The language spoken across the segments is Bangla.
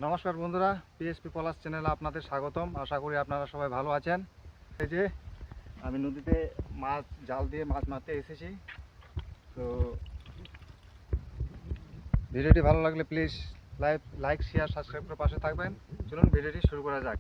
নমস্কার বন্ধুরা, পিএসপি পলাশ চ্যানেলে আপনাদের স্বাগতম। আশা করি আপনারা সবাই ভালো আছেন। এই যে আমি নদীতে মাছ জাল দিয়ে মাছ মারতে এসেছি। তো ভিডিওটি ভালো লাগলে প্লিজ লাইক শেয়ার সাবস্ক্রাইব করে পাশে থাকবেন। চলুন ভিডিওটি শুরু করা যাক।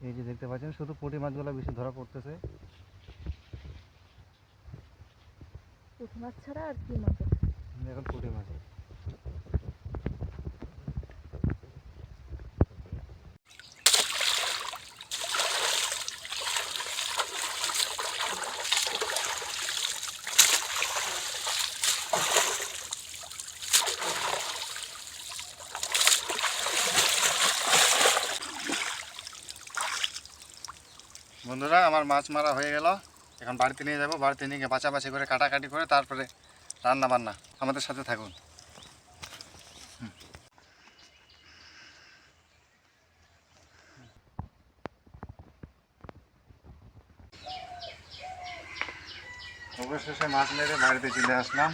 এই যে দেখতে পাচ্ছেন, শুধু পুঁটি মাছগুলো বেশি ধরা পড়তেছে। পুঁটি মাছ ছাড়া আর কি মাছ আছে? এখন পুঁটি মাছ। বন্ধুরা, আমার মাছ মারা হয়ে গেল। এখন বাড়িতে নিয়ে যাব। বাড়িতে নিয়ে গিয়ে বাছাবাছি করে কাটাকাটি করে তারপরে রান্না বান্না। আমাদের সাথে থাকুন। অবশেষে মাছ মেরে বাড়িতে চলে আসলাম।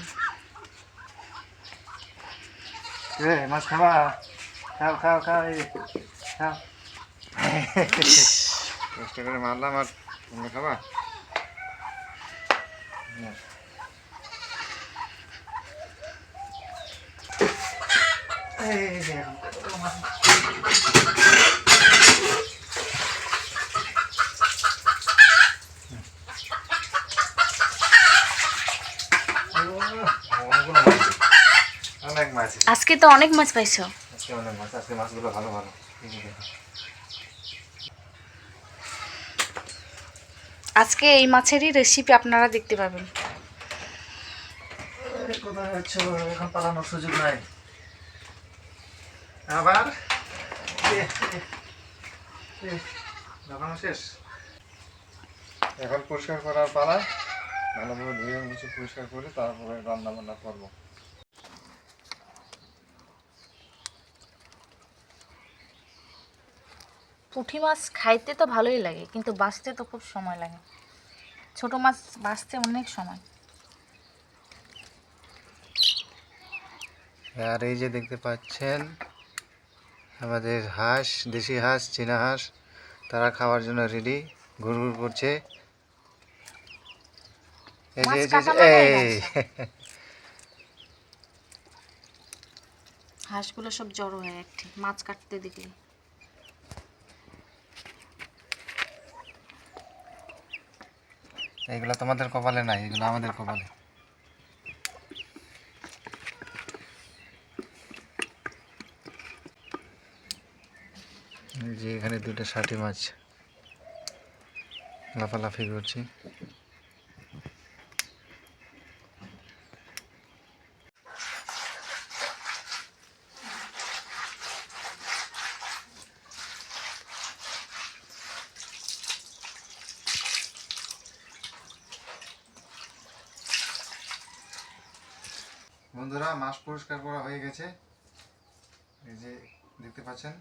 মাছ খাবা? খাও খাও খাও, এই খাও। কষ্ট করে মারলাম, আর তোমরা খাবা? এই যে এখন কতগুলো মাছ। অনেক মাছ। আজকে তো অনেক মাছ পাইছো। আজকে অনেক মাছ। আজকে মাছগুলো ভালো ভালো। আজকে এই মাছেরই রেসিপি আপনারা দেখতে পাবেন। কোথায় যাচ্ছ? এখন পালানোর সুযোগ নাই। আবার লাগানো শেষ। এখন পরিষ্কার করার পালা। ভালোভাবে ধুয়ে মুছে পরিষ্কার করে তারপরে রান্না বান্না করবো। পুঁটি মাছ খাইতে তো ভালোই লাগে, কিন্তু বাছতে তো খুব সময় লাগে। ছোট মাছ বাছতে অনেক সময়। আর এই যে দেখতে পাচ্ছেন আমাদের হাঁস, দেশি হাঁস, চীনা হাঁস, তারা খাওয়ার জন্য রেডি, ঘুরঘুর করছে। এই যে মাছ এই যে কাটা মানে এই হাঁসগুলো সব জড়ো হয়ে একটি মাছ কাটতে দেখলে। এইগুলো তোমাদের কপালে নাই, এগুলো আমাদের কপালে। এই যে এখানে দুটো ষাটি মাছ লাফালাফি করছি। বন্ধুরা, মাছ পরিষ্কার করা হয়ে গেছে। এই যে দেখতে পাচ্ছেন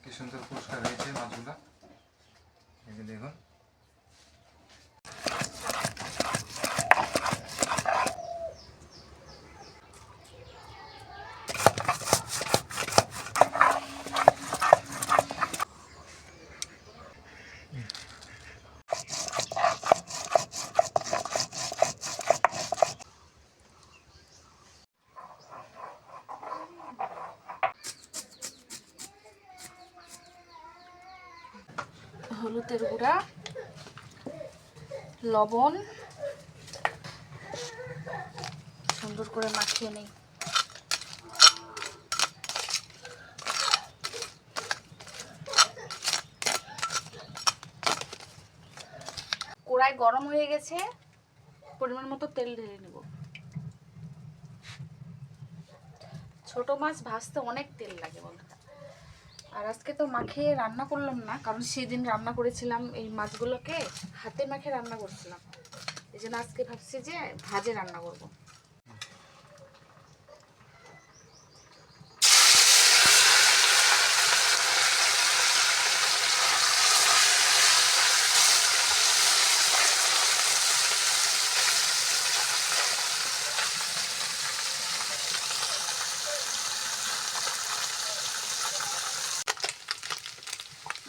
কি সুন্দর পরিষ্কার হয়েছে মাছগুলা। এই যে দেখুন। হলুদের গুঁড়া, লবণ সুন্দর করে মাখিয়ে নেই। কড়াই গরম হয়ে গেছে, পরিমাণ মতো তেল ঢেলে নেব। ছোট মাছ ভাজতে অনেক তেল লাগে বন্ধুরা। আর আজকে তো মাখিয়ে রান্না করলাম না, কারণ সেদিন রান্না করেছিলাম এই মাছগুলোকে হাতে মাখে রান্না করছিলাম। এই জন্য আজকে ভাবছি যে ভাজে রান্না করব।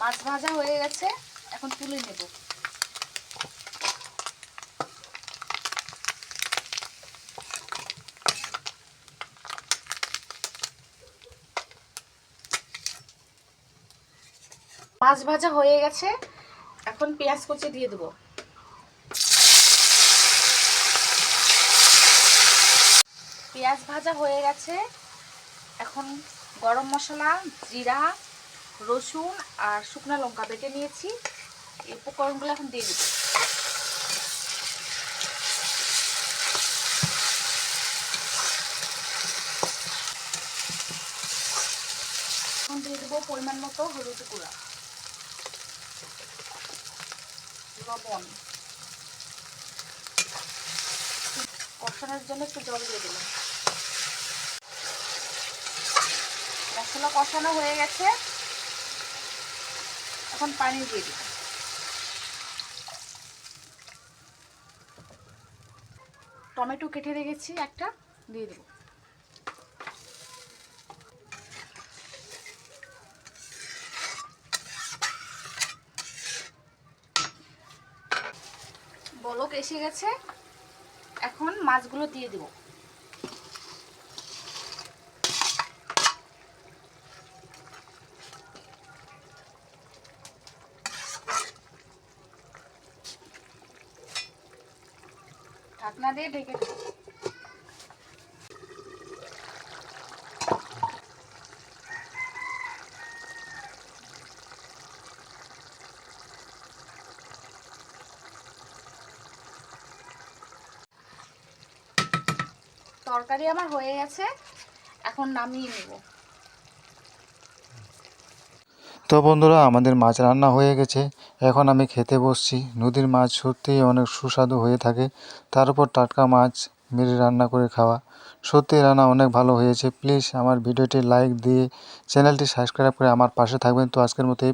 মাছ ভাজা হয়ে গেছে, এখন তুলে নেব। মাছ ভাজা হয়ে গেছে, এখন পেঁয়াজ কুচি দিয়ে দেবো। পেঁয়াজ ভাজা হয়ে গেছে, এখন গরম মশলা, জিরা, রসুন আর শুকনো লঙ্কা বেটে নিয়েছি, এই উপকরণগুলো এখন দিয়ে দেবো। এখন দিয়ে দেবো পরিমাণ মতো হলুদ গুঁড়া, লবণ, কষানোর জন্য একটু জল দিয়ে দিলাম। মশলা কষানো হয়ে গেছে, এখন পানি দিয়ে দিব। টমেটো কেটে রেখেছি একটা, দিয়ে দেব। বলক এসে গেছে, এখন মাছগুলো দিয়ে দেব। ঢাকনা দিয়ে ঢেকে দেব। তরকারি আমার হয়ে গেছে, এখন নামিয়ে নেব। তো বন্ধুরা, আমাদের মাছ রান্না হয়ে গেছে, এখন আমি খেতে বসছি। নদীর মাছ সত্যিই অনেক সুস্বাদু হয়ে থাকে, তার উপর টাটকা মাছ মেরে রান্না করে খাওয়া। সত্যি রান্না অনেক ভালো হয়েছে। প্লিজ আমার ভিডিওটি লাইক দিয়ে চ্যানেলটি সাবস্ক্রাইব করে আমার পাশে থাকবেন। তো আজকের মতো এই